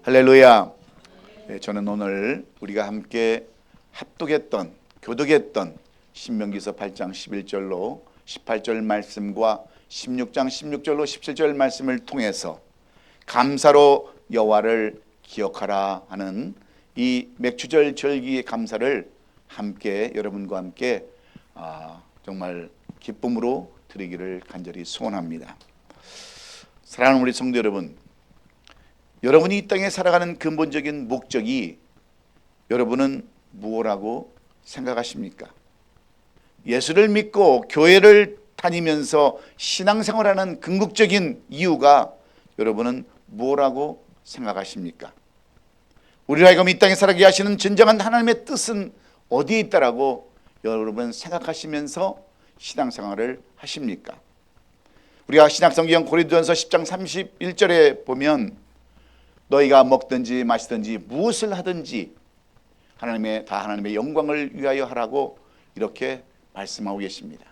할렐루야. 저는 오늘 우리가 함께 합독했던, 교독했던 신명기서 8장 11절로 18절 말씀과 16장 16절로 17절 말씀을 통해서 감사로 여호와를 기억하라 하는 이 맥추절 절기의 감사를 함께 여러분과 함께 정말 기쁨으로 드리기를 간절히 소원합니다. 사랑하는 우리 성도 여러분, 여러분이 이 땅에 살아가는 근본적인 목적이 여러분은 무엇이라고 생각하십니까? 예수를 믿고 교회를 다니면서 신앙생활하는 궁극적인 이유가 여러분은 무엇이라고 생각하십니까? 우리를 하여금 이 땅에 살아가게 하시는 진정한 하나님의 뜻은 어디에 있다라고 여러분 생각하시면서 신앙생활을 하십니까? 우리가 신약성경 고린도전서 10장 31절에 보면 너희가 먹든지 마시든지 무엇을 하든지 하나님의 영광을 위하여 하라고 이렇게 말씀하고 계십니다.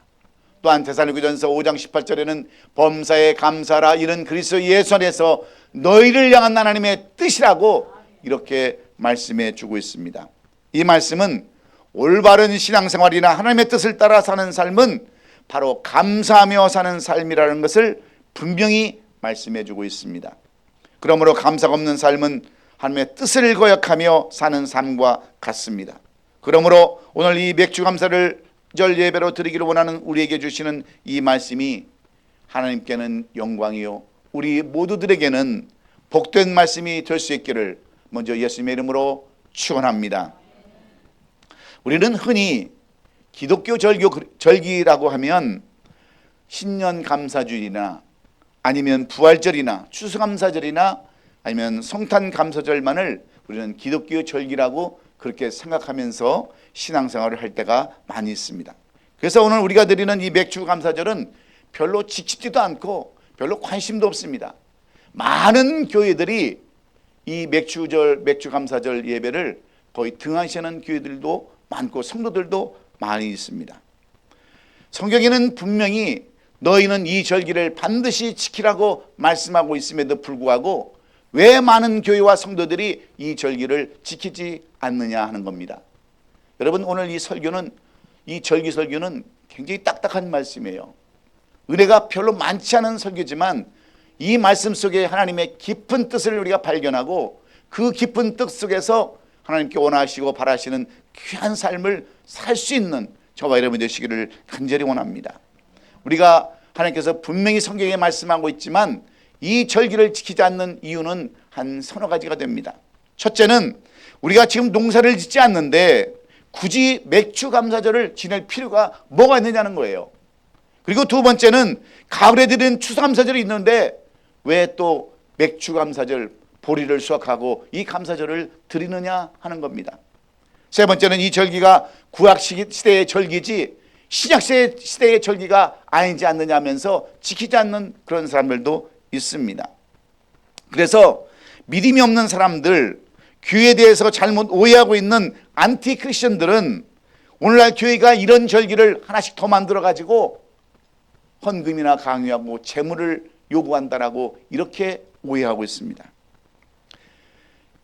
또한 데살로니가전서 5장 18절에는 범사에 감사라 이는 그리스도 예수 안에서 너희를 향한 하나님의 뜻이라고 이렇게 말씀해 주고 있습니다. 이 말씀은 올바른 신앙생활이나 하나님의 뜻을 따라 사는 삶은 바로 감사하며 사는 삶이라는 것을 분명히 말씀해 주고 있습니다. 그러므로 감사가 없는 삶은 하나님의 뜻을 거역하며 사는 삶과 같습니다. 그러므로 오늘 이 맥주감사를 절 예배로 드리기를 원하는 우리에게 주시는 이 말씀이 하나님께는 영광이요 우리 모두들에게는 복된 말씀이 될 수 있기를 먼저 예수님의 이름으로 축원합니다. 우리는 흔히 기독교 절기라고 하면 신년 감사주일이나 아니면 부활절이나 추수감사절이나 아니면 성탄 감사절만을 우리는 기독교 절기라고 그렇게 생각하면서 신앙생활을 할 때가 많이 있습니다. 그래서 오늘 우리가 드리는 이 맥주감사절은 별로 지치지도 않고 별로 관심도 없습니다. 많은 교회들이 이 맥주감사절 예배를 거의 등한시하는 교회들도 많고 성도들도 많이 있습니다. 성경에는 분명히 너희는 이 절기를 반드시 지키라고 말씀하고 있음에도 불구하고 왜 많은 교회와 성도들이 이 절기를 지키지 않느냐 하는 겁니다. 여러분, 오늘 이 설교는, 이 절기 설교는 굉장히 딱딱한 말씀이에요. 은혜가 별로 많지 않은 설교지만 이 말씀 속에 하나님의 깊은 뜻을 우리가 발견하고 그 깊은 뜻 속에서 하나님께 원하시고 바라시는 귀한 삶을 살 수 있는 저와 여러분 되시기를 간절히 원합니다. 우리가 하나님께서 분명히 성경에 말씀하고 있지만 이 절기를 지키지 않는 이유는 한 서너 가지가 됩니다. 첫째는 우리가 지금 농사를 짓지 않는데 굳이 맥주감사절을 지낼 필요가 뭐가 있느냐는 거예요. 그리고 두 번째는 가을에 드리는 추수감사절이 있는데 왜 또 맥주감사절 보리를 수확하고 이 감사절을 드리느냐 하는 겁니다. 세 번째는 이 절기가 구약시대의 절기지 신약시대의 절기가 아니지 않느냐 하면서 지키지 않는 그런 사람들도 있습니다. 그래서 믿음이 없는 사람들, 교회에 대해서 잘못 오해하고 있는 안티 크리스천들은 오늘날 교회가 이런 절기를 하나씩 더 만들어 가지고 헌금이나 강요하고 재물을 요구한다라고 이렇게 오해하고 있습니다.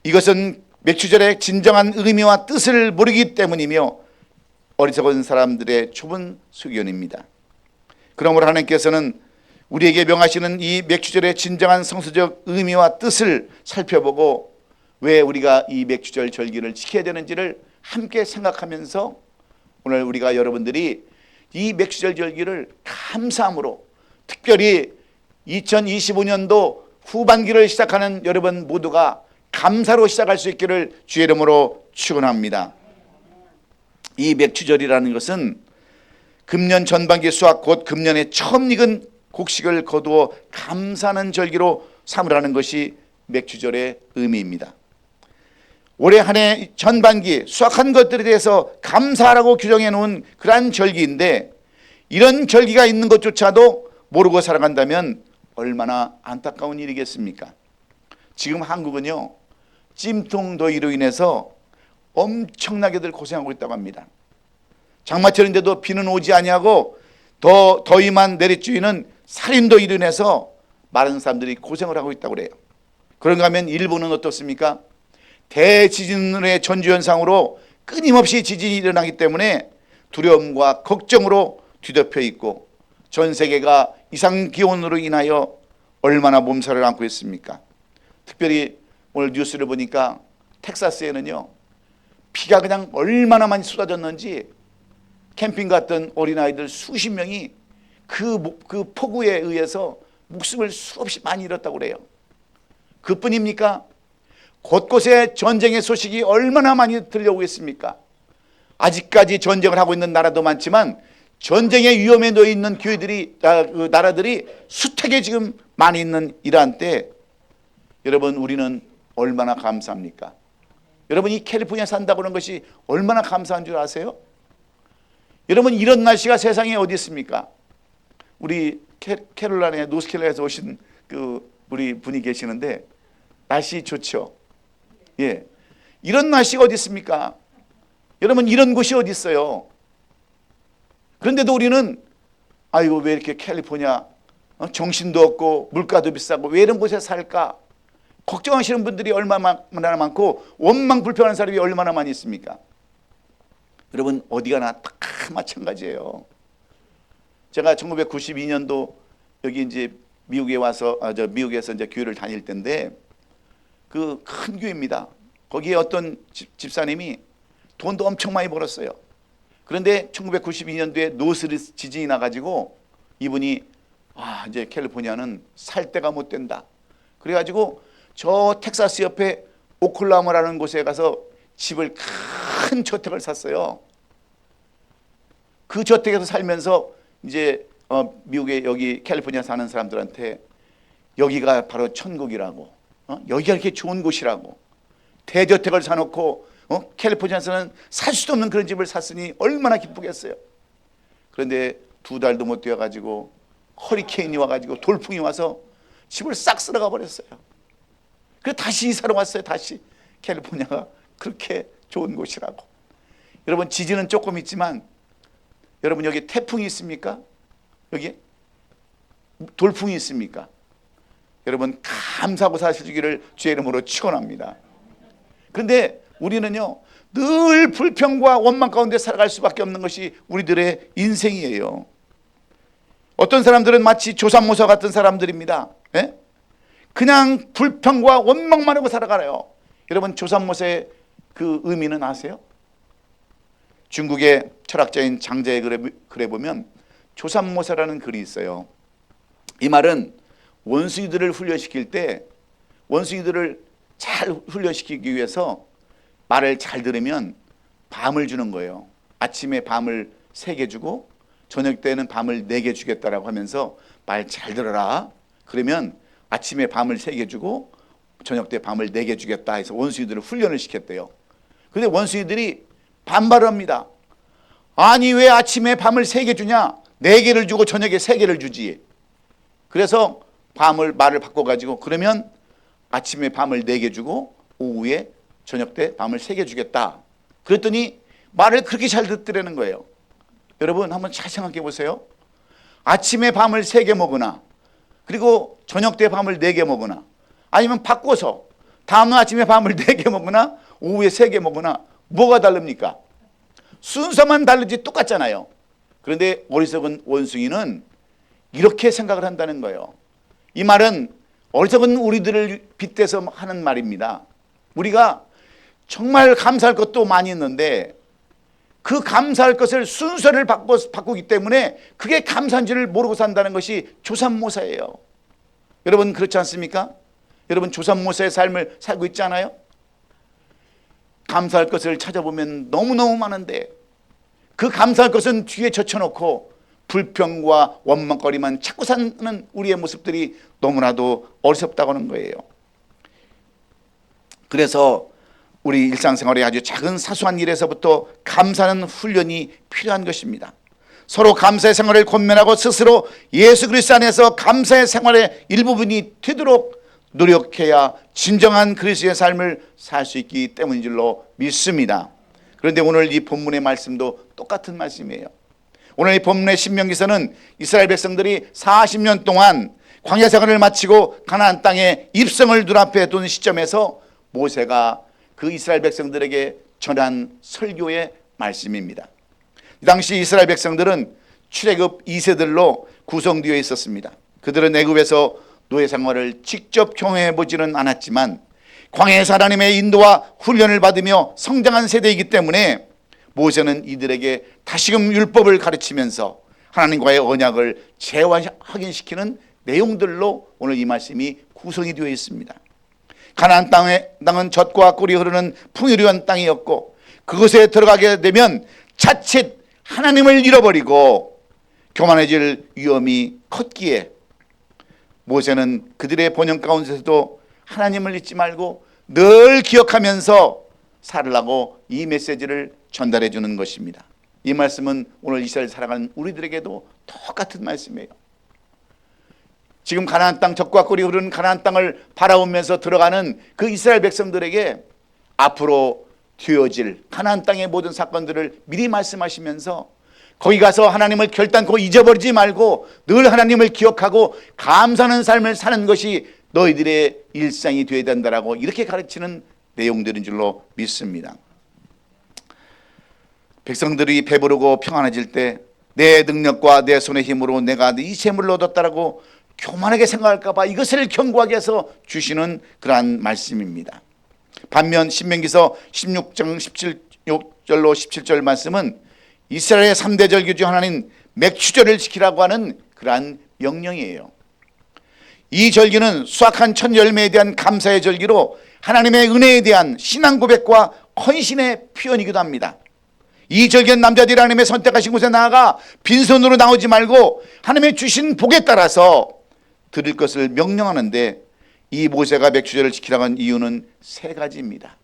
이것은 맥주절의 진정한 의미와 뜻을 모르기 때문이며 어리석은 사람들의 좁은 수견입니다. 그러므로 하나님께서는 우리에게 명하시는 이 맥주절의 진정한 성서적 의미와 뜻을 살펴보고 왜 우리가 이 맥주절 절기를 지켜야 되는지를 함께 생각하면서 오늘 우리가 여러분들이 이 맥주절 절기를 감사함으로, 특별히 2025년도 후반기를 시작하는 여러분 모두가 감사로 시작할 수 있기를 주의 이름으로 축원합니다. 이 맥주절이라는 것은 금년 전반기 수확 곧 금년에 처음 익은 곡식을 거두어 감사하는 절기로 삼으라는 것이 맥주절의 의미입니다. 올해 한 해 전반기 수확한 것들에 대해서 감사하라고 규정해 놓은 그러한 절기인데 이런 절기가 있는 것조차도 모르고 살아간다면 얼마나 안타까운 일이겠습니까? 지금 한국은요, 찜통더위로 인해서 엄청나게들 고생하고 있다고 합니다. 장마철인데도 비는 오지 아니하고 더 더위만 내리쬐는 살인더위로 인해서 많은 사람들이 고생을 하고 있다고 그래요. 그런가 하면 일본은 어떻습니까? 대지진의 전주현상으로 끊임없이 지진이 일어나기 때문에 두려움과 걱정으로 뒤덮여 있고 전 세계가 이상기온으로 인하여 얼마나 몸살을 앓고 있습니까? 특별히 오늘 뉴스를 보니까 텍사스에는요, 비가 그냥 얼마나 많이 쏟아졌는지 캠핑 갔던 어린아이들 수십 명이 그 폭우에 의해서 목숨을 수없이 많이 잃었다고 그래요. 그뿐입니까? 곳곳에 전쟁의 소식이 얼마나 많이 들려오고 있습니까? 아직까지 전쟁을 하고 있는 나라도 많지만 전쟁의 위험에 놓여 있는 나라들이 숱하게 지금 많이 있는 이러한 때 여러분, 우리는 얼마나 감사합니까? 여러분, 이 캘리포니아 산다고 하는 것이 얼마나 감사한 줄 아세요? 여러분, 이런 날씨가 세상에 어디 있습니까? 우리 캐롤라이나 노스캐롤라이나에서 오신 우리 분이 계시는데 날씨 좋죠? 예, 이런 날씨가 어디 있습니까? 여러분, 이런 곳이 어디 있어요? 그런데도 우리는 아이고, 왜 이렇게 캘리포니아 정신도 없고 물가도 비싸고 왜 이런 곳에 살까? 걱정하시는 분들이 얼마나 많고 원망 불평하는 사람이 얼마나 많이 있습니까? 여러분, 어디 가나 다 마찬가지예요. 제가 1992년도 여기 이제 미국에 와서 미국에서 이제 교회를 다닐 때인데 그 큰 교회입니다. 거기에 어떤 집사님이 돈도 엄청 많이 벌었어요. 그런데 1992년도에 노스리 지진이 나가지고 이분이 이제 캘리포니아는 살 데가 못 된다. 그래가지고 저 텍사스 옆에 오클라호마라는 곳에 가서 집을 큰 저택을 샀어요. 그 저택에서 살면서 이제 미국에 여기 캘리포니아 사는 사람들한테 여기가 바로 천국이라고, 여기가 이렇게 좋은 곳이라고, 대저택을 사놓고 캘리포니아에서는 살 수도 없는 그런 집을 샀으니 얼마나 기쁘겠어요. 그런데 2달도 못 되어가지고 허리케인이 와가지고 돌풍이 와서 집을 싹 쓸어가 버렸어요. 그래서 다시 이사로 왔어요. 다시 캘리포니아가 그렇게 좋은 곳이라고. 여러분, 지진은 조금 있지만 여러분, 여기 태풍이 있습니까? 여기 돌풍이 있습니까? 여러분, 감사하고 사시기를 주의 이름으로 축원합니다. 그런데 우리는요, 늘 불평과 원망 가운데 살아갈 수밖에 없는 것이 우리들의 인생이에요. 어떤 사람들은 마치 조삼모사 같은 사람들입니다. 예? 그냥 불평과 원망만 하고 살아가요. 여러분, 조삼모사의 그 의미는 아세요? 중국의 철학자인 장자의 글에 보면 조삼모사라는 글이 있어요. 이 말은 원숭이들을 훈련시킬 때 원숭이들을 잘 훈련시키기 위해서 말을 잘 들으면 밤을 주는 거예요. 아침에 밤을 3개 주고 저녁 때는 밤을 4개 주겠다라고 하면서 말 잘 들어라. 그러면 아침에 밤을 3개 주고 저녁 때 밤을 4개 주겠다 해서 원숭이들을 훈련을 시켰대요. 그런데 원숭이들이 반발을 합니다. 아니, 왜 아침에 밤을 3개 주냐? 4개를 주고 저녁에 3개를 주지. 그래서 말을 바꿔가지고 그러면 아침에 밤을 4개 주고 오후에 저녁 때 밤을 3개 주겠다. 그랬더니 말을 그렇게 잘 듣더라는 거예요. 여러분, 한번 잘 생각해 보세요. 아침에 밤을 3개 먹으나 그리고 저녁 때 밤을 4개 먹으나, 아니면 바꿔서 다음 아침에 밤을 4개 먹으나 오후에 3개 먹으나 뭐가 다릅니까? 순서만 다르지 똑같잖아요. 그런데 어리석은 원숭이는 이렇게 생각을 한다는 거예요. 이 말은 어리석은 우리들을 빗대서 하는 말입니다. 우리가 정말 감사할 것도 많이 있는데 그 감사할 것을 순서를 바꾸기 때문에 그게 감사한 줄을 모르고 산다는 것이 조삼모사예요. 여러분, 그렇지 않습니까? 여러분, 조삼모사의 삶을 살고 있지 않아요? 감사할 것을 찾아보면 너무너무 많은데 그 감사할 것은 뒤에 젖혀놓고 불평과 원망거리만 찾고 사는 우리의 모습들이 너무나도 어리석다고 하는 거예요. 그래서 우리 일상생활의 아주 작은 사소한 일에서부터 감사하는 훈련이 필요한 것입니다. 서로 감사의 생활을 권면하고 스스로 예수 그리스도 안에서 감사의 생활의 일부분이 되도록 노력해야 진정한 그리스도의 삶을 살 수 있기 때문인 줄로 믿습니다. 그런데 오늘 이 본문의 말씀도 똑같은 말씀이에요. 오늘 이 본문의 신명기서는 이스라엘 백성들이 40년 동안 광야 생활을 마치고 가나안 땅에 입성을 눈앞에 둔 시점에서 모세가 그 이스라엘 백성들에게 전한 설교의 말씀입니다. 이 당시 이스라엘 백성들은 출애굽 2세들로 구성되어 있었습니다. 그들은 애굽에서 노예 생활을 직접 경험해 보지는 않았지만 광야에서 하나님의 인도와 훈련을 받으며 성장한 세대이기 때문에 모세는 이들에게 다시금 율법을 가르치면서 하나님과의 언약을 재확인시키는 내용들로 오늘 이 말씀이 구성이 되어 있습니다. 가나안 땅은 젖과 꿀이 흐르는 풍요로운 땅이었고 그곳에 들어가게 되면 자칫 하나님을 잃어버리고 교만해질 위험이 컸기에 모세는 그들의 번영 가운데서도 하나님을 잊지 말고 늘 기억하면서 살으라고 이 메시지를 전달해 주는 것입니다. 이 말씀은 오늘 이스라엘 살아가는 우리들에게도 똑같은 말씀이에요. 지금 가나안 땅, 젖과 꿀이 흐르는 가나안 땅을 바라보면서 들어가는 그 이스라엘 백성들에게 앞으로 되어질 가나안 땅의 모든 사건들을 미리 말씀하시면서 거기 가서 하나님을 결단코 잊어버리지 말고 늘 하나님을 기억하고 감사하는 삶을 사는 것이 너희들의 일상이 되어야 된다라고 이렇게 가르치는 내용들인 줄로 믿습니다. 백성들이 배부르고 평안해질 때 내 능력과 내 손의 힘으로 내가 이 재물을 얻었다라고 교만하게 생각할까 봐 이것을 경고하게 해서 주시는 그러한 말씀입니다. 반면 신명기서 16장 17절로 17절 말씀은 이스라엘의 3대 절기 중 하나인 맥추절을 지키라고 하는 그러한 명령이에요. 이 절기는 수확한 첫 열매에 대한 감사의 절기로 하나님의 은혜에 대한 신앙 고백과 헌신의 표현이기도 합니다. 이 절기는 남자들이 하나님의 선택하신 곳에 나아가 빈손으로 나오지 말고 하나님의 주신 복에 따라서 드릴 것을 명령하는데 이 모세가 맥추절을 지키라고 한 이유는 세 가지입니다.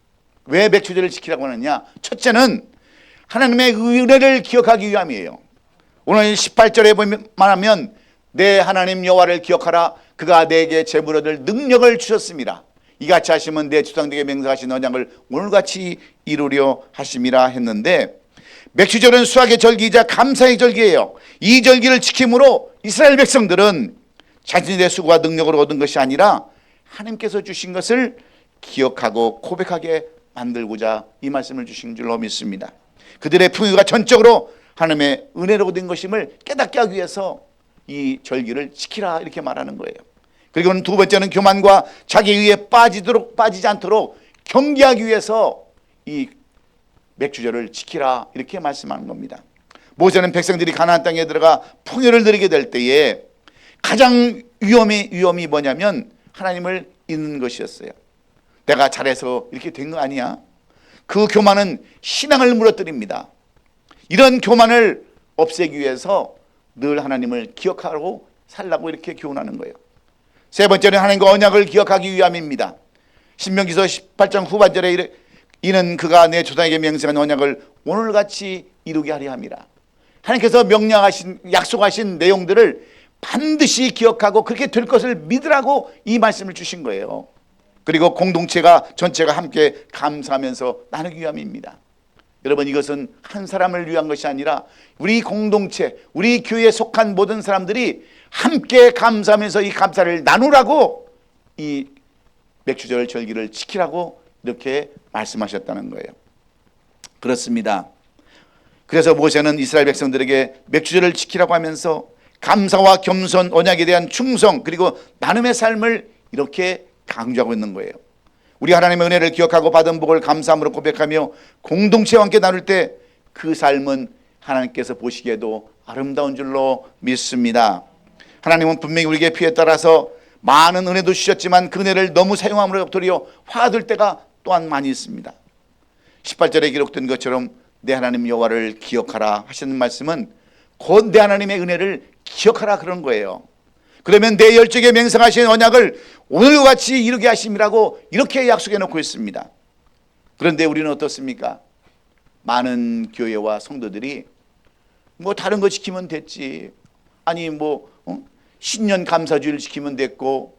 왜 맥추절을 지키라고 하느냐? 첫째는 하나님의 은혜를 기억하기 위함이에요. 오늘 18절에 말하면 내 하나님 여호와를 기억하라. 그가 내게 재물 얻을 능력을 주셨습니다. 이같이 하시면 내 조상들에게 맹세하신 언약을 오늘같이 이루려 하심이라 했는데 맥추절은 수확의 절기이자 감사의 절기예요. 이 절기를 지킴으로 이스라엘 백성들은 자신의 수고와 능력으로 얻은 것이 아니라 하나님께서 주신 것을 기억하고 고백하게 만들고자 이 말씀을 주신 줄로 믿습니다. 그들의 풍요가 전적으로 하나님의 은혜로 된 것임을 깨닫게 하기 위해서 이 절기를 지키라 이렇게 말하는 거예요. 그리고 두 번째는 교만과 자기 의에 빠지지 않도록 경계하기 위해서 이 맥추절을 지키라 이렇게 말씀하는 겁니다. 모세는 백성들이 가나안 땅에 들어가 풍요를 누리게 될 때에 가장 위험이 뭐냐면 하나님을 잊는 것이었어요. 내가 잘해서 이렇게 된 거 아니야? 그 교만은 신앙을 무너뜨립니다. 이런 교만을 없애기 위해서 늘 하나님을 기억하고 살라고 이렇게 교훈하는 거예요. 세 번째는 하나님과 언약을 기억하기 위함입니다. 신명기서 18장 후반절에 이는 그가 내 조상에게 맹세한 언약을 오늘같이 이루게 하려 함이라. 하나님께서 명령하신 약속하신 내용들을 반드시 기억하고 그렇게 될 것을 믿으라고 이 말씀을 주신 거예요. 그리고 공동체가 전체가 함께 감사하면서 나누기 위함입니다. 여러분, 이것은 한 사람을 위한 것이 아니라 우리 공동체, 우리 교회에 속한 모든 사람들이 함께 감사하면서 이 감사를 나누라고 이 맥추절 절기를 지키라고 이렇게 말씀하셨다는 거예요. 그렇습니다. 그래서 모세는 이스라엘 백성들에게 맥추절을 지키라고 하면서 감사와 겸손, 언약에 대한 충성, 그리고 나눔의 삶을 이렇게 강조하고 있는 거예요. 우리 하나님의 은혜를 기억하고 받은 복을 감사함으로 고백하며 공동체와 함께 나눌 때 그 삶은 하나님께서 보시기에도 아름다운 줄로 믿습니다. 하나님은 분명히 우리에게 필요에 따라서 많은 은혜도 주셨지만 그 은혜를 너무 사용함으로 도리어 화가 될 때가 또한 많이 있습니다. 18절에 기록된 것처럼 내 하나님 여호와를 기억하라 하시는 말씀은 곧 내 하나님의 은혜를 기억하라 그런 거예요. 그러면 내 열정에 맹세하신 언약을 오늘과 같이 이루게 하심이라고 이렇게 약속해 놓고 있습니다. 그런데 우리는 어떻습니까? 많은 교회와 성도들이 뭐 다른 거 지키면 됐지, 아니 뭐 신년 감사주일 지키면 됐고,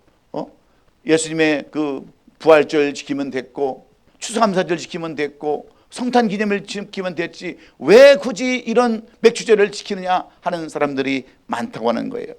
예수님의 그 부활절 지키면 됐고, 추수감사절 지키면 됐고, 성탄 기념일 지키면 됐지, 왜 굳이 이런 맥추절을 지키느냐 하는 사람들이 많다고 하는 거예요.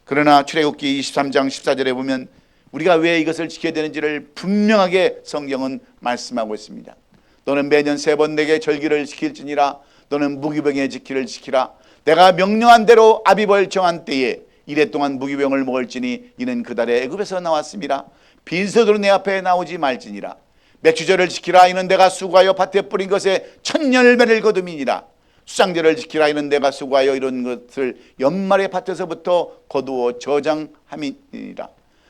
그러나 출애굽기 23장 14절에 보면 우리가 왜 이것을 지켜야 되는지를 분명하게 성경은 말씀하고 있습니다. 너는 매년 3번 내게 절기를 지킬지니라. 너는 무기병의 지키를 지키라. 내가 명령한 대로 아비벌 정한 때에 이래 동안 무기병을 먹을지니 이는 그 달에 애굽에서 나왔음이라. 빈서도로 내 앞에 나오지 말지니라. 맥주절을 지키라. 이는 내가 수고하여 밭에 뿌린 것에 첫 열매를 거둠이니라. 수장절을 지키라. 이는 내가 수고하여 이런 것을 연말의 밭에서부터 거두어 저장함이니라.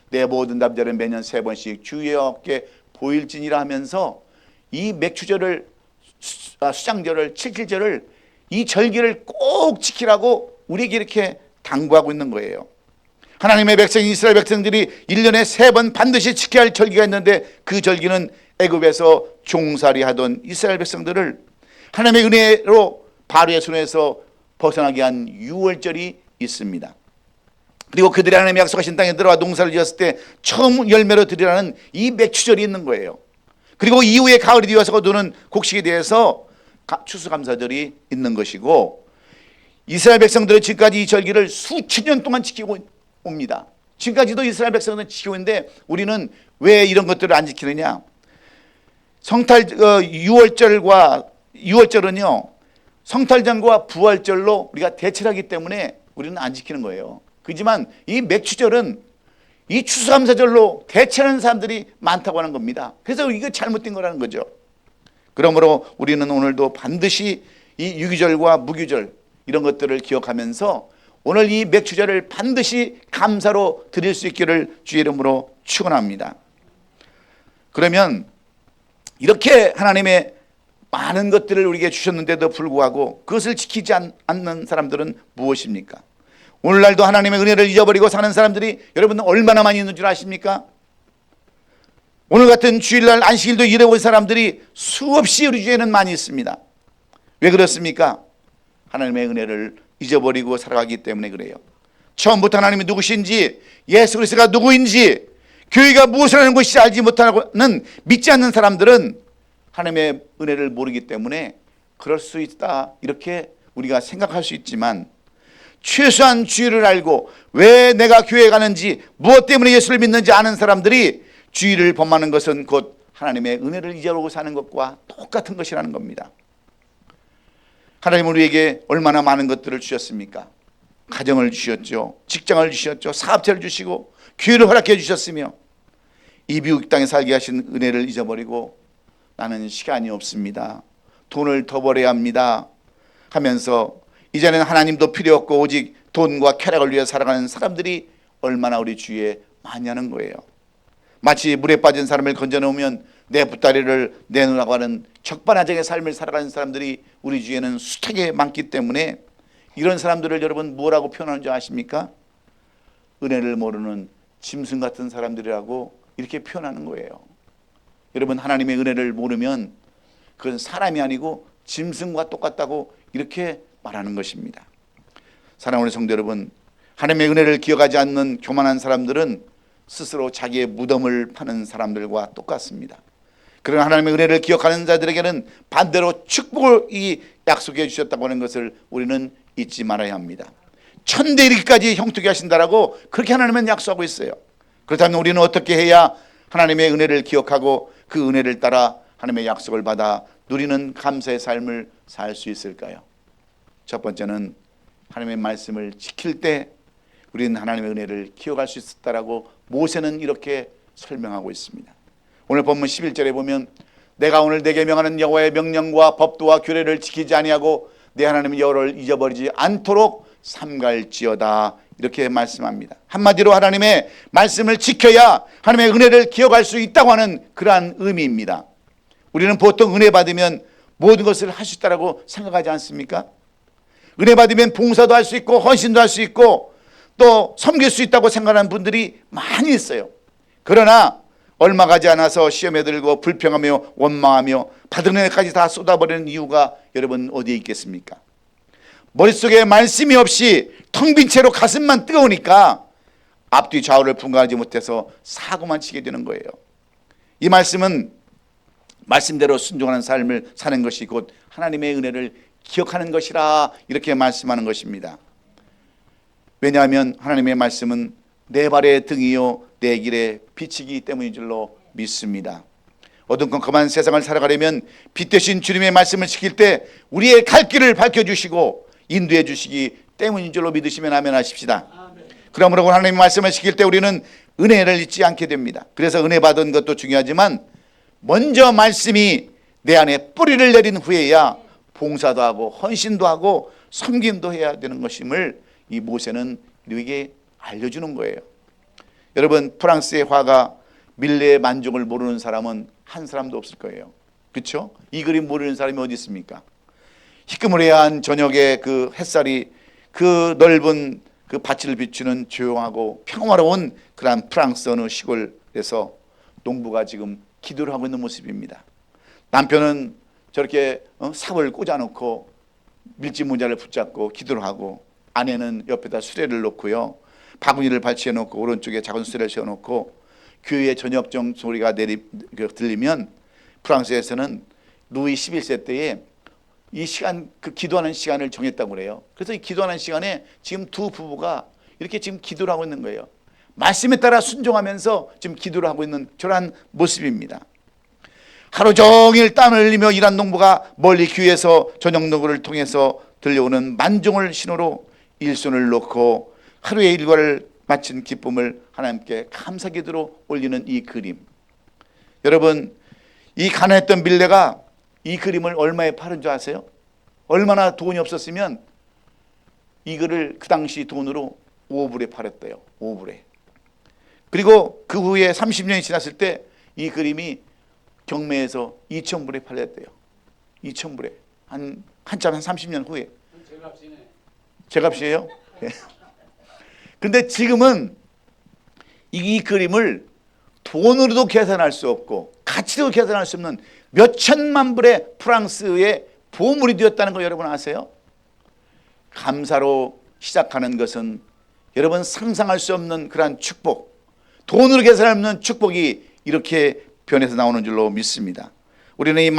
내 모든 남자는 매년 3번씩 주의 여호와께 보일지니라 하면서 이 맥주절을, 수장절을, 칠칠절을, 이 절기를 꼭 지키라고 우리에게 이렇게 당부하고 있는 거예요. 하나님의 백성 이스라엘 백성들이 1년에 3번 반드시 지켜야 할 절기가 있는데 그 절기는 애굽에서 종살이 하던 이스라엘 백성들을 하나님의 은혜로 바로의 손에서 벗어나게 한 유월절이 있습니다. 그리고 그들이 하나님의 약속하신 땅에 들어와 농사를 지었을 때 처음 열매로 드리라는 이 맥주절이 있는 거예요. 그리고 이후에 가을이 되어서 거두는 곡식에 대해서 추수감사절이 있는 것이고, 이스라엘 백성들은 지금까지 이 절기를 수천 년 동안 지키고 옵니다. 지금까지도 이스라엘 백성들은 지키고 있는데 우리는 왜 이런 것들을 안 지키느냐? 유월절은요 성탈절과 부활절로 우리가 대체를 하기 때문에 우리는 안 지키는 거예요. 그렇지만 이 맥주절은 이 추수감사절로 대체하는 사람들이 많다고 하는 겁니다. 그래서 이거 잘못된 거라는 거죠. 그러므로 우리는 오늘도 반드시 이 유기절과 무기절 이런 것들을 기억하면서 오늘 이 맥주절을 반드시 감사로 드릴 수 있기를 주의 이름으로 축원합니다. 그러면 이렇게 하나님의 많은 것들을 우리에게 주셨는데도 불구하고 그것을 지키지 않는 사람들은 무엇입니까? 오늘날도 하나님의 은혜를 잊어버리고 사는 사람들이 여러분 얼마나 많이 있는 줄 아십니까? 오늘 같은 주일날 안식일도 잃어버린 사람들이 수없이 우리 주에는 많이 있습니다. 왜 그렇습니까? 하나님의 은혜를 잊어버리고 살아가기 때문에 그래요. 처음부터 하나님이 누구신지, 예수 그리스도가 누구인지, 교회가 무엇을 하는 것인지 알지 못하는, 믿지 않는 사람들은 하나님의 은혜를 모르기 때문에 그럴 수 있다 이렇게 우리가 생각할 수 있지만, 최소한 주의를 알고 왜 내가 교회에 가는지, 무엇 때문에 예수를 믿는지 아는 사람들이 주의를 범하는 것은 곧 하나님의 은혜를 잊어버리고 사는 것과 똑같은 것이라는 겁니다. 하나님은 우리에게 얼마나 많은 것들을 주셨습니까? 가정을 주셨죠. 직장을 주셨죠. 사업체를 주시고 교회를 허락해 주셨으며, 이 미국 땅에 살게 하신 은혜를 잊어버리고 나는 시간이 없습니다, 돈을 더 벌어야 합니다 하면서 이제는 하나님도 필요 없고 오직 돈과 쾌락을 위해 살아가는 사람들이 얼마나 우리 주위에 많이 하는 거예요. 마치 물에 빠진 사람을 건져놓으면 내 붓다리를 내놓으라고 하는 적반하장의 삶을 살아가는 사람들이 우리 주위에는 숱하게 많기 때문에 이런 사람들을 여러분 뭐라고 표현하는 줄 아십니까? 은혜를 모르는 짐승 같은 사람들이라고 이렇게 표현하는 거예요. 여러분, 하나님의 은혜를 모르면 그건 사람이 아니고 짐승과 똑같다고 이렇게 말하는 것입니다. 사랑하는 성도 여러분, 하나님의 은혜를 기억하지 않는 교만한 사람들은 스스로 자기의 무덤을 파는 사람들과 똑같습니다. 그러나 하나님의 은혜를 기억하는 자들에게는 반대로 축복을 약속해 주셨다고 하는 것을 우리는 잊지 말아야 합니다. 천대 이르기까지 형통케 하신다라고 그렇게 하나님은 약속하고 있어요. 그렇다면 우리는 어떻게 해야 하나님의 은혜를 기억하고 그 은혜를 따라 하나님의 약속을 받아 누리는 감사의 삶을 살 수 있을까요? 첫 번째는 하나님의 말씀을 지킬 때 우리는 하나님의 은혜를 기억할 수 있었다라고 모세는 이렇게 설명하고 있습니다. 오늘 본문 11절에 보면 내가 오늘 내게 명하는 여호와의 명령과 법도와 규례를 지키지 아니하고 내 하나님 여호와를 잊어버리지 않도록 삼갈지어다 이렇게 말씀합니다. 한마디로 하나님의 말씀을 지켜야 하나님의 은혜를 기억할 수 있다고 하는 그러한 의미입니다. 우리는 보통 은혜 받으면 모든 것을 할 수 있다고 생각하지 않습니까? 은혜 받으면 봉사도 할 수 있고 헌신도 할 수 있고 또 섬길 수 있다고 생각하는 분들이 많이 있어요. 그러나 얼마 가지 않아서 시험에 들고 불평하며 원망하며 받은 은혜까지 다 쏟아버리는 이유가 여러분 어디에 있겠습니까? 머릿속에 말씀이 없이 텅 빈 채로 가슴만 뜨거우니까 앞뒤 좌우를 분간하지 못해서 사고만 치게 되는 거예요. 이 말씀은 말씀대로 순종하는 삶을 사는 것이 곧 하나님의 은혜를 기억하는 것이라 이렇게 말씀하는 것입니다. 왜냐하면 하나님의 말씀은 내 발의 등이요 내 길의 빛이기 때문인 줄로 믿습니다. 어두컴컴한 세상을 살아가려면 빛 대신 주님의 말씀을 지킬 때 우리의 갈 길을 밝혀주시고 인도해 주시기 때문인 줄로 믿으시면 아멘 하십시다. 그러므로 하나님의 말씀을 지킬 때 우리는 은혜를 잊지 않게 됩니다. 그래서 은혜 받은 것도 중요하지만 먼저 말씀이 내 안에 뿌리를 내린 후에야 봉사도 하고 헌신도 하고 섬김도 해야 되는 것임을 이 모세는 우리에게 알려주는 거예요. 여러분, 프랑스의 화가 밀레의 만종을 모르는 사람은 한 사람도 없을 거예요. 그렇죠? 이 그림 모르는 사람이 어디 있습니까? 희끄무레한 저녁에 그 햇살이 그 넓은 그 밭을 비추는 조용하고 평화로운 그런 프랑스 어느 시골에서 농부가 지금 기도를 하고 있는 모습입니다. 남편은 저렇게 삽을 꽂아놓고 밀짚 모자를 붙잡고 기도를 하고, 아내는 옆에다 수레를 놓고요, 바구니를 발치해 놓고 오른쪽에 작은 수레를 세워놓고 교회 저녁정 소리가 들리면 프랑스에서는 루이 11세 때에 이 시간, 그 기도하는 시간을 정했다고 그래요. 그래서 이 기도하는 시간에 지금 두 부부가 이렇게 지금 기도를 하고 있는 거예요. 말씀에 따라 순종하면서 지금 기도를 하고 있는 저러한 모습입니다. 하루 종일 땀을 흘리며 일한 농부가 멀리 귀에서 저녁 노구를 통해서 들려오는 만종을 신호로 일손을 놓고 하루의 일과를 마친 기쁨을 하나님께 감사 기도로 올리는 이 그림. 여러분, 이 가난했던 밀레가 이 그림을 얼마에 팔은 줄 아세요? 얼마나 돈이 없었으면 이거를 그 당시 돈으로 5불에 팔았대요. 5불에. 그리고 그 후에 30년이 지났을 때 이 그림이 경매에서 2,000불에 팔렸대요. 2,000불에. 한참 한 30년 후에. 제 값이에요? 네. 근데 지금은 이 그림을 돈으로도 계산할 수 없고 가치로 계산할 수 없는 몇 천만 불의 프랑스의 보물이 되었다는 거 여러분 아세요? 감사로 시작하는 것은 여러분 상상할 수 없는 그러한 축복, 돈으로 계산할 수 없는 축복이 이렇게 변해서 나오는 줄로 믿습니다. 우리는 이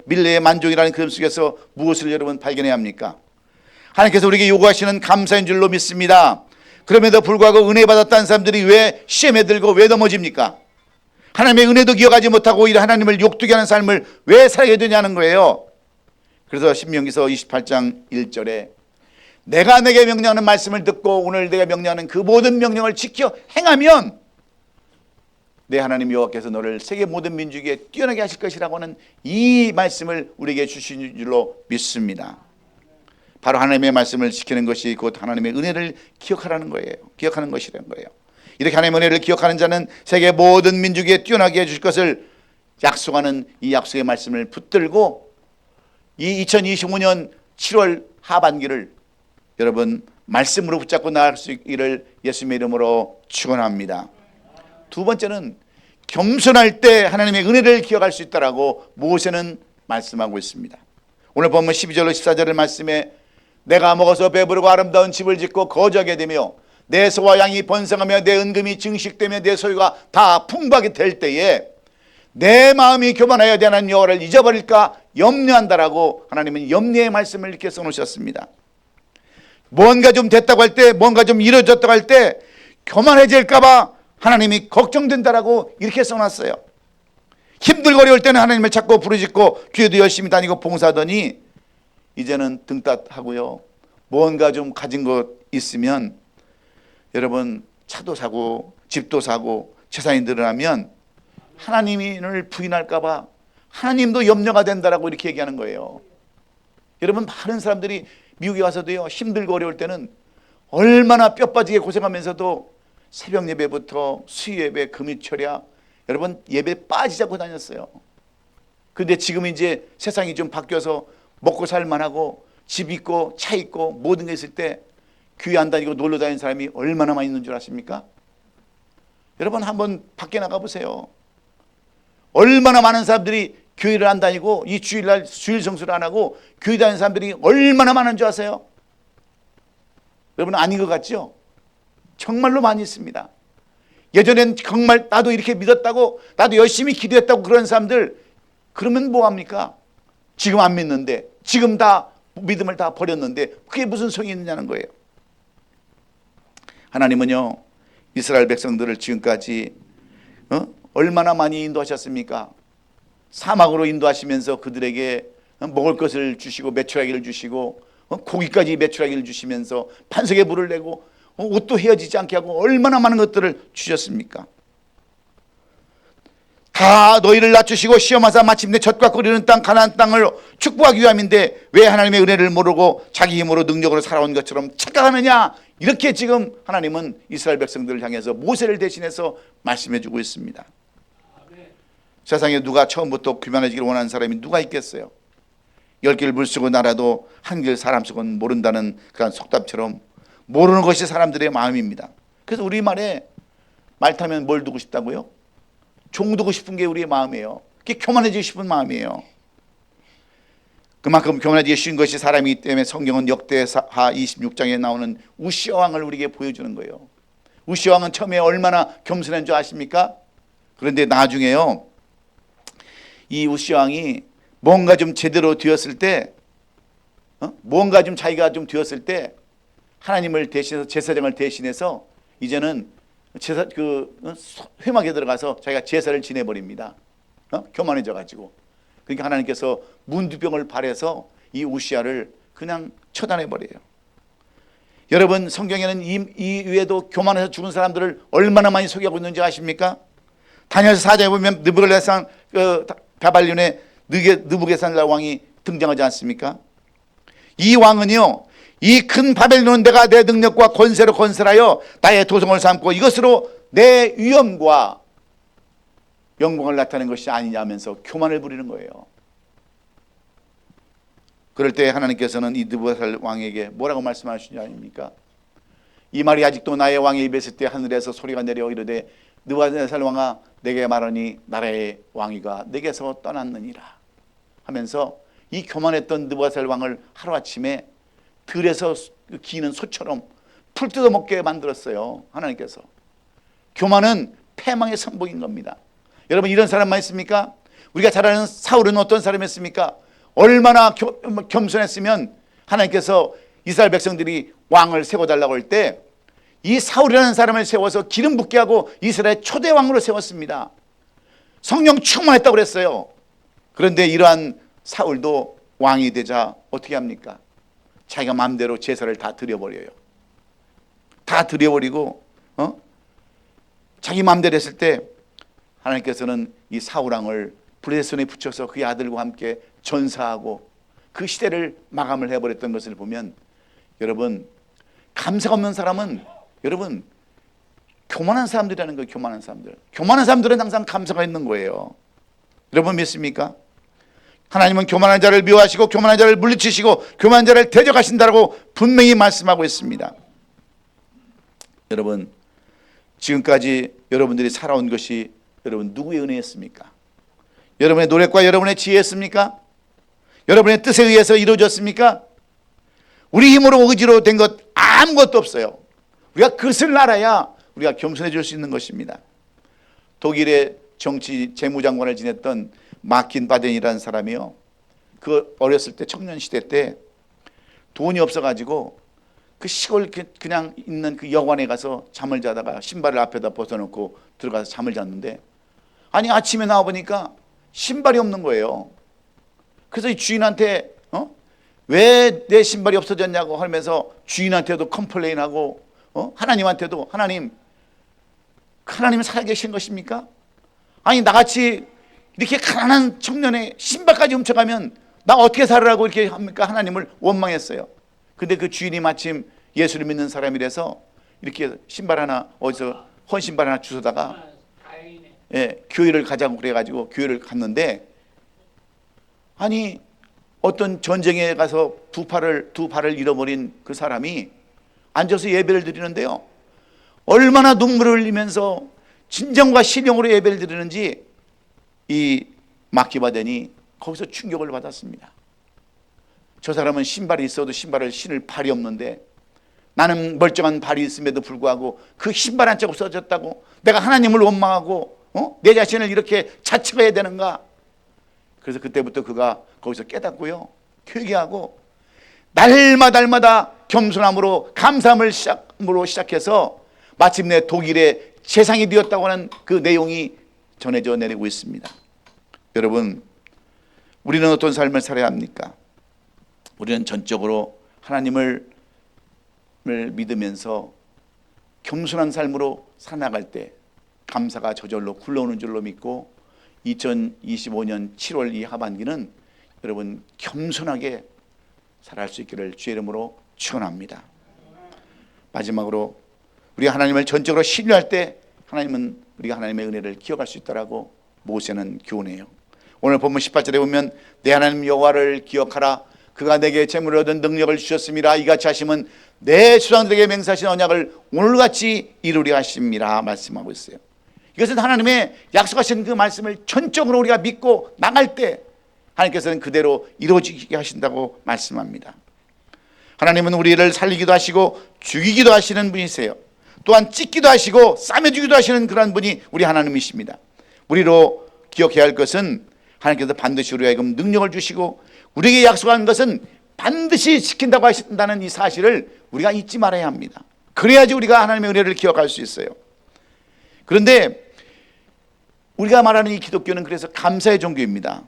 밀레의 만종이라는 그림 속에서 무엇을 여러분 발견해야 합니까? 하나님께서 우리에게 요구하시는 감사인 줄로 믿습니다. 그럼에도 불구하고 은혜 받았다는 사람들이 왜 시험에 들고 왜 넘어집니까? 하나님의 은혜도 기억하지 못하고 이 하나님을 욕되게 하는 삶을 왜 살게 되냐는 거예요. 그래서 신명기서 28장 1절에 내가 내게 명령하는 말씀을 듣고 오늘 내가 명령하는 그 모든 명령을 지켜 행하면 내 하나님 여호와께서 너를 세계 모든 민족에 뛰어나게 하실 것이라고 하는 이 말씀을 우리에게 주신 줄로 믿습니다. 바로 하나님의 말씀을 지키는 것이 곧 하나님의 은혜를 기억하라는 거예요. 기억하는 것이라는 거예요. 이렇게 하나님의 은혜를 기억하는 자는 세계 모든 민족에 뛰어나게 해줄 것을 약속하는 이 약속의 말씀을 붙들고 이 2025년 7월 하반기를 여러분 말씀으로 붙잡고 나아갈 수 있기를 예수님의 이름으로 축원합니다. 두 번째는 겸손할 때 하나님의 은혜를 기억할 수 있다라고 모세는 말씀하고 있습니다. 오늘 보면 12절로 14절의 말씀에 내가 먹어서 배부르고 아름다운 집을 짓고 거주하게 되며 내 소와 양이 번성하며 내 은금이 증식되며 내 소유가 다 풍부하게 될 때에 내 마음이 교만하여 대하는 여호와를 잊어버릴까 염려한다라고 하나님은 염려의 말씀을 이렇게 써놓으셨습니다. 뭔가 좀 됐다고 할 때, 뭔가 좀 이루어졌다고 할 때 교만해질까 봐 하나님이 걱정된다라고 이렇게 써놨어요. 힘들고 어려울 때는 하나님을 찾고 부르짖고 교회도 열심히 다니고 봉사하더니 이제는 등 따하고요, 뭔가 좀 가진 것 있으면 여러분 차도 사고 집도 사고 재산이 늘어나면 하나님을 부인할까 봐 하나님도 염려가 된다라고 이렇게 얘기하는 거예요. 여러분 많은 사람들이 미국에 와서도요, 힘들고 어려울 때는 얼마나 뼈 빠지게 고생하면서도 새벽 예배부터 수요 예배, 금요철야 여러분 예배 빠지자고 다녔어요. 그런데 지금 이제 세상이 좀 바뀌어서 먹고 살만하고 집 있고 차 있고 모든 게 있을 때 교회 안 다니고 놀러 다니는 사람이 얼마나 많이 있는 줄 아십니까? 여러분 한번 밖에 나가 보세요. 얼마나 많은 사람들이 교회를 안 다니고 이 주일날 주일 성수를 안 하고 교회 다니는 사람들이 얼마나 많은 줄 아세요? 여러분 아닌 것 같죠? 정말로 많이 있습니다. 예전엔 정말 나도 이렇게 믿었다고, 나도 열심히 기도했다고 그런 사람들, 그러면 뭐합니까? 지금 안 믿는데, 지금 다 믿음을 다 버렸는데 그게 무슨 소용이 있느냐는 거예요. 하나님은요 이스라엘 백성들을 지금까지 얼마나 많이 인도하셨습니까? 사막으로 인도하시면서 그들에게 먹을 것을 주시고 메추라기를 주시고 고기까지 메추라기를 주시면서 반석에 물을 내고 옷도 헤어지지 않게 하고 얼마나 많은 것들을 주셨습니까? 다 너희를 낮추시고 시험하사 마침내 젖과 끓이는 땅 가나안 땅을 축복하기 위함인데 왜 하나님의 은혜를 모르고 자기 힘으로 능력으로 살아온 것처럼 착각하느냐? 이렇게 지금 하나님은 이스라엘 백성들을 향해서 모세를 대신해서 말씀해 주고 있습니다. 세상에 누가 처음부터 교만해지기를 원하는 사람이 누가 있겠어요? 10길 물 쓰고 날아도 한 길 사람 쓰고는 모른다는 그런 속담처럼 모르는 것이 사람들의 마음입니다. 그래서 우리 말에 말 타면 뭘 두고 싶다고요? 종 두고 싶은 게 우리의 마음이에요. 그게 교만해지고 싶은 마음이에요. 그만큼 교만해지기 쉬운 것이 사람이기 때문에 성경은 역대하 26장에 나오는 우시아 왕을 우리에게 보여주는 거예요. 우시아 왕은 처음에 얼마나 겸손한 줄 아십니까? 그런데 나중에요 이 우시아 왕이 뭔가 좀 제대로 되었을 때 뭔가 좀 자기가 좀 되었을 때 하나님을 대신해서 제사장을 대신해서 이제는 제사 회막에 들어가서 자기가 제사를 지내버립니다. 교만해져 가지고. 그러니까 하나님께서 문두병을 발해서 이 우시아를 그냥 처단해 버려요. 여러분 성경에는 이 외에도 교만해서 죽은 사람들을 얼마나 많이 소개하고 있는지 아십니까? 다니엘서 4장에 보면 느부갓네살 바벨론의 느부갓네살 왕이 등장하지 않습니까? 이 왕은요 이 큰 바벨론은 내가 내 능력과 권세로 건설하여 나의 도성을 삼고 이것으로 내 위엄과 영광을 나타내는 것이 아니냐면서 교만을 부리는 거예요. 그럴 때 하나님께서는 이 느부갓네살 왕에게 뭐라고 말씀하시지 아닙니까? 이 말이 아직도 나의 왕의 입에 있을 때 하늘에서 소리가 내려 이르되 느부갓네살 왕아 내게 말하니 나라의 왕위가 내게서 떠났느니라 하면서 이 교만했던 느부갓네살 왕을 하루아침에 들에서 기는 소처럼 풀 뜯어먹게 만들었어요. 하나님께서. 교만은 패망의 선봉인 겁니다. 여러분 이런 사람만 있습니까? 우리가 잘 아는 사울은 어떤 사람이었습니까? 얼마나 겸손했으면 하나님께서 이스라엘 백성들이 왕을 세워달라고 할 때 이 사울이라는 사람을 세워서 기름 붓게 하고 이스라엘 초대 왕으로 세웠습니다. 성령 충만했다고 그랬어요. 그런데 이러한 사울도 왕이 되자 어떻게 합니까? 자기가 마음대로 제사를 다 드려버려요. 다 드려버리고 자기 마음대로 했을 때 하나님께서는 이 사울왕을 불의 손에 붙여서 그의 아들과 함께 전사하고 그 시대를 마감을 해버렸던 것을 보면 여러분 감사가 없는 사람은 여러분 교만한 사람들이라는 거예요. 교만한 사람들. 교만한 사람들은 항상 감사가 있는 거예요. 여러분 믿습니까? 하나님은 교만한 자를 미워하시고 교만한 자를 물리치시고 교만한 자를 대적하신다고 분명히 말씀하고 있습니다. 여러분 지금까지 여러분들이 살아온 것이 여러분 누구의 은혜였습니까? 여러분의 노력과 여러분의 지혜였습니까? 여러분의 뜻에 의해서 이루어졌습니까? 우리 힘으로 의지로 된 것 아무것도 없어요. 우리가 그것을 알아야 우리가 겸손해질 수 있는 것입니다. 독일의 정치 재무장관을 지냈던 마킨 바덴이라는 사람이요. 그 어렸을 때 청년 시대 때 돈이 없어가지고 그 시골 그냥 있는 그 여관에 가서 잠을 자다가 신발을 앞에다 벗어놓고 들어가서 잠을 잤는데 아니 아침에 나와 보니까 신발이 없는 거예요. 그래서 이 주인한테 왜 내 신발이 없어졌냐고 하면서 주인한테도 컴플레인하고 하나님한테도 하나님 살아계신 것입니까? 아니 나같이 이렇게 가난한 청년의 신발까지 훔쳐가면 나 어떻게 살으라고 이렇게 합니까? 하나님을 원망했어요. 근데 그 주인이 마침 예수를 믿는 사람이라서 이렇게 신발 하나 어디서 헌 신발 하나 주워다가 교회를 가자고 그래가지고 교회를 갔는데 아니 어떤 전쟁에 가서 두 발을 잃어버린 그 사람이 앉아서 예배를 드리는데요. 얼마나 눈물을 흘리면서 진정과 신령으로 예배를 드리는지 이 마키바덴이 거기서 충격을 받았습니다. 저 사람은 신발이 있어도 신발을 신을 발이 없는데 나는 멀쩡한 발이 있음에도 불구하고 그 신발 한 짝 없어졌다고 내가 하나님을 원망하고 내 자신을 이렇게 자책해야 되는가? 그래서 그때부터 그가 거기서 깨닫고요. 회개하고 날마다 겸손함으로 감사함을 시작해서 마침내 독일의 재상이 되었다고 하는 그 내용이 전해져 내리고 있습니다. 여러분, 우리는 어떤 삶을 살아야 합니까? 우리는 전적으로 하나님을 믿으면서 겸손한 삶으로 살아나갈 때 감사가 저절로 굴러오는 줄로 믿고 2025년 7월 이 하반기는 여러분 겸손하게 살아갈 수 있기를 주의 이름으로 축원합니다. 마지막으로 우리가 하나님을 전적으로 신뢰할 때 하나님은 우리가 하나님의 은혜를 기억할 수 있다라고 모세는 교훈해요. 오늘 본문 18절에 보면 내 하나님 여호와를 기억하라. 그가 내게 재물을 얻은 능력을 주셨음이라. 이같이 하심은 내 조상들에게 맹세하신 언약을 오늘같이 이루려 하심이라 말씀하고 있어요. 이것은 하나님의 약속하신 그 말씀을 전적으로 우리가 믿고 나갈 때 하나님께서는 그대로 이루어지게 하신다고 말씀합니다. 하나님은 우리를 살리기도 하시고 죽이기도 하시는 분이세요. 또한 찢기도 하시고 싸매주기도 하시는 그런 분이 우리 하나님이십니다. 우리로 기억해야 할 것은 하나님께서 반드시 우리에게 능력을 주시고 우리에게 약속한 것은 반드시 지킨다고 하신다는 이 사실을 우리가 잊지 말아야 합니다. 그래야지 우리가 하나님의 은혜를 기억할 수 있어요. 그런데 우리가 말하는 이 기독교는 그래서 감사의 종교입니다.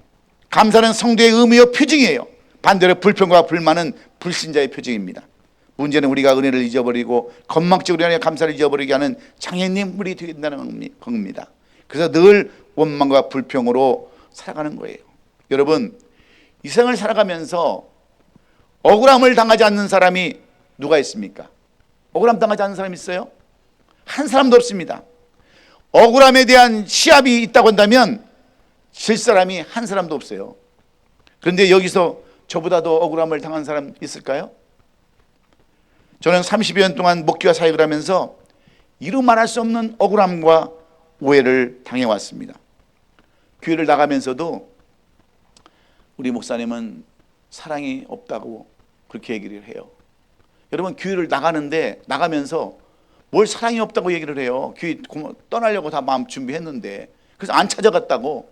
감사는 성도의 의무요 표징이에요. 반대로 불평과 불만은 불신자의 표징입니다. 문제는 우리가 은혜를 잊어버리고 건망적으로 하나님의 감사를 잊어버리게 하는 장애인물이 된다는 겁니다. 그래서 늘 원망과 불평으로 살아가는 거예요. 여러분, 이 생을 살아가면서 억울함을 당하지 않는 사람이 누가 있습니까? 억울함 당하지 않는 사람이 있어요? 한 사람도 없습니다. 억울함에 대한 시합이 있다고 한다면 질 사람이 한 사람도 없어요. 그런데 여기서 저보다도 억울함을 당한 사람 있을까요? 저는 30여 년 동안 목회와 사역을 하면서 이루 말할 수 없는 억울함과 오해를 당해왔습니다. 교회를 나가면서도 우리 목사님은 사랑이 없다고 그렇게 얘기를 해요. 여러분, 교회를 나가면서 뭘 사랑이 없다고 얘기를 해요. 교회 떠나려고 다 마음 준비했는데 그래서 안 찾아갔다고,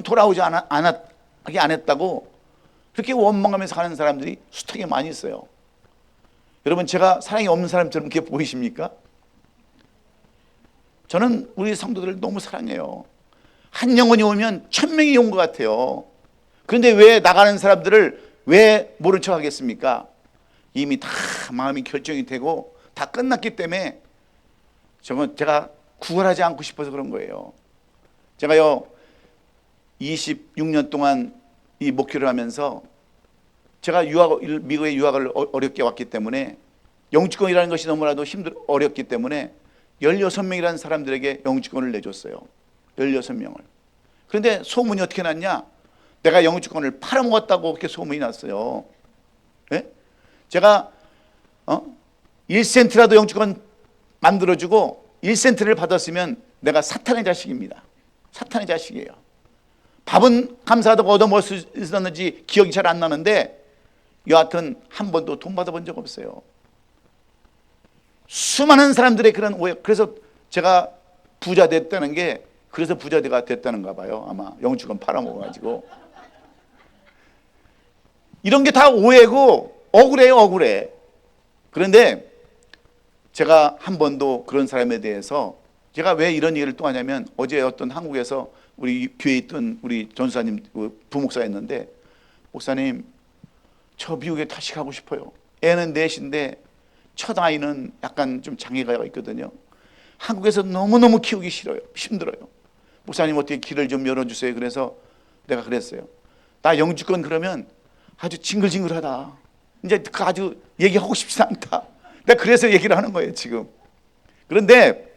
돌아오지 안 했다고 그렇게 원망하면서 가는 사람들이 숱하게 많이 있어요. 여러분, 제가 사랑이 없는 사람처럼 그렇게 보이십니까? 저는 우리 성도들을 너무 사랑해요. 한 영혼이 오면 1000명이 온 것 같아요. 그런데 왜 나가는 사람들을 왜 모른 척 하겠습니까? 이미 다 마음이 결정이 되고 다 끝났기 때문에 제가 구걸하지 않고 싶어서 그런 거예요. 제가요 26년 동안 이 목회를 하면서 제가 미국에 유학을 어렵게 왔기 때문에 영주권이라는 것이 너무나도 어렵기 때문에 16명이라는 사람들에게 영주권을 내줬어요. 16명을. 그런데 소문이 어떻게 났냐? 내가 영주권을 팔아먹었다고 그렇게 소문이 났어요. 네? 제가 1센트라도 영주권 만들어주고 1센트를 받았으면 내가 사탄의 자식입니다. 사탄의 자식이에요. 밥은 감사하다고 얻어 먹을 수 있었는지 기억이 잘 안 나는데 여하튼 한 번도 돈 받아본 적 없어요. 수많은 사람들의 그런 오해. 그래서 제가 부자 됐다는 게 그래서 부자가 됐다는가 봐요. 아마 영주권 팔아먹어가지고. 이런 게 다 오해고 억울해요. 억울해. 그런데 제가 한 번도 그런 사람에 대해서 제가 왜 이런 얘기를 또 하냐면 어제 어떤 한국에서 우리 교회에 있던 우리 전사님 부목사였는데, 목사님 저 미국에 다시 가고 싶어요. 애는 넷인데 첫 아이는 약간 좀 장애가 있거든요. 한국에서 너무너무 키우기 싫어요. 힘들어요. 목사님 어떻게 길을 좀 열어주세요. 그래서 내가 그랬어요. 나 영주권 그러면 아주 징글징글하다. 이제 아주 얘기하고 싶지 않다. 내가 그래서 얘기를 하는 거예요 지금. 그런데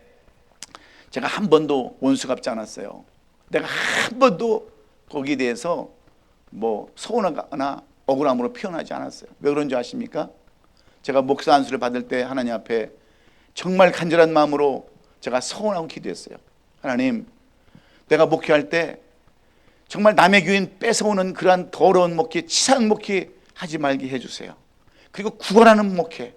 제가 한 번도 원수 갚지 않았어요. 내가 한 번도 거기에 대해서 뭐 서운하거나 억울함으로 표현하지 않았어요. 왜 그런지 아십니까? 제가 목사 안수를 받을 때 하나님 앞에 정말 간절한 마음으로 제가 서운하고 기도했어요. 하나님, 내가 목회할 때 정말 남의 교인 뺏어오는 그러한 더러운 목회, 치사한 목회 하지 말게 해주세요. 그리고 구걸하는 목회,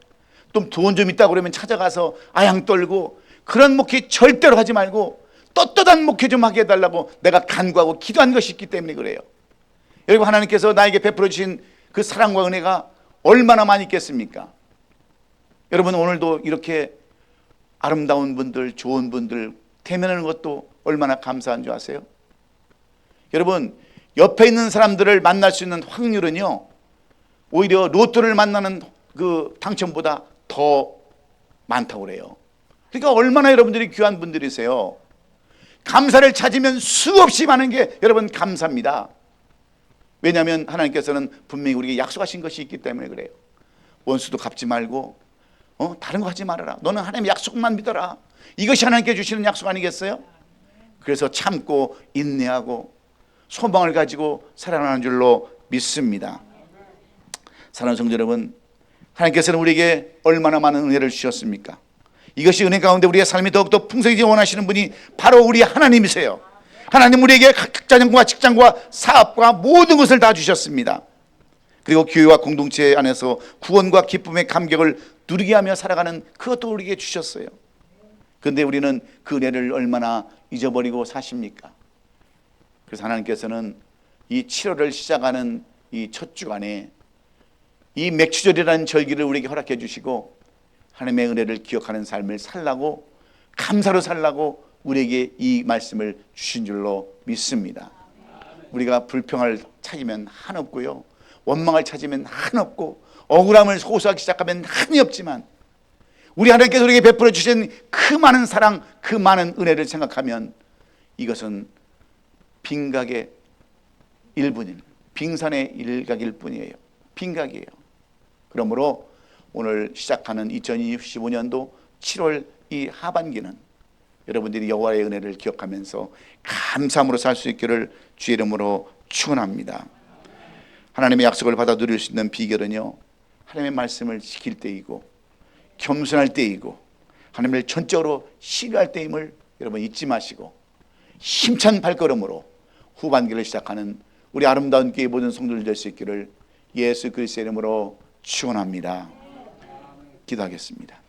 또 돈 좀 있다고 그러면 찾아가서 아양 떨고 그런 목회 절대로 하지 말고 떳떳한 목회 좀 하게 해달라고 내가 간구하고 기도한 것이 있기 때문에 그래요. 여러분, 하나님께서 나에게 베풀어 주신 그 사랑과 은혜가 얼마나 많이 있겠습니까? 여러분 오늘도 이렇게 아름다운 분들, 좋은 분들 대면하는 것도 얼마나 감사한 줄 아세요? 여러분 옆에 있는 사람들을 만날 수 있는 확률은요, 오히려 로또를 만나는 그 당첨보다 더 많다고 그래요. 그러니까 얼마나 여러분들이 귀한 분들이세요. 감사를 찾으면 수없이 많은 게 여러분 감사입니다. 왜냐하면 하나님께서는 분명히 우리에게 약속하신 것이 있기 때문에 그래요. 원수도 갚지 말고 다른 거 하지 말아라. 너는 하나님의 약속만 믿어라. 이것이 하나님께 주시는 약속 아니겠어요? 그래서 참고 인내하고 소망을 가지고 살아가는 줄로 믿습니다. 사랑하는 성도 여러분, 하나님께서는 우리에게 얼마나 많은 은혜를 주셨습니까? 이것이 은혜 가운데 우리의 삶이 더욱더 풍성해지기 원하시는 분이 바로 우리 하나님이세요. 하나님 우리에게 가정과 직장과 사업과 모든 것을 다 주셨습니다. 그리고 교회와 공동체 안에서 구원과 기쁨의 감격을 누리게 하며 살아가는 그것도 우리에게 주셨어요. 그런데 우리는 그 은혜를 얼마나 잊어버리고 사십니까? 그래서 하나님께서는 이 7월을 시작하는 이 첫 주간에 이 맥추절이라는 절기를 우리에게 허락해 주시고 하나님의 은혜를 기억하는 삶을 살라고, 감사로 살라고 우리에게 이 말씀을 주신 줄로 믿습니다. 우리가 불평을 찾으면 한없고요, 원망을 찾으면 한없고, 억울함을 호소하기 시작하면 한이 없지만 우리 하나님께서 우리에게 베풀어 주신 그 많은 사랑, 그 많은 은혜를 생각하면 이것은 빈각의 일부인, 빙산의 일각일 뿐이에요. 빈각이에요. 그러므로 오늘 시작하는 2025년도 7월 이 하반기는 여러분들이 여호와의 은혜를 기억하면서 감사함으로 살 수 있기를 주의 이름으로 축원합니다. 하나님의 약속을 받아 누릴 수 있는 비결은요, 하나님의 말씀을 지킬 때이고 겸손할 때이고 하나님을 전적으로 신뢰할 때임을 여러분 잊지 마시고 힘찬 발걸음으로 후반기를 시작하는 우리 아름다운 교회 모든 성도들 될 수 있기를 예수 그리스도의 이름으로 축원합니다. 기도하겠습니다.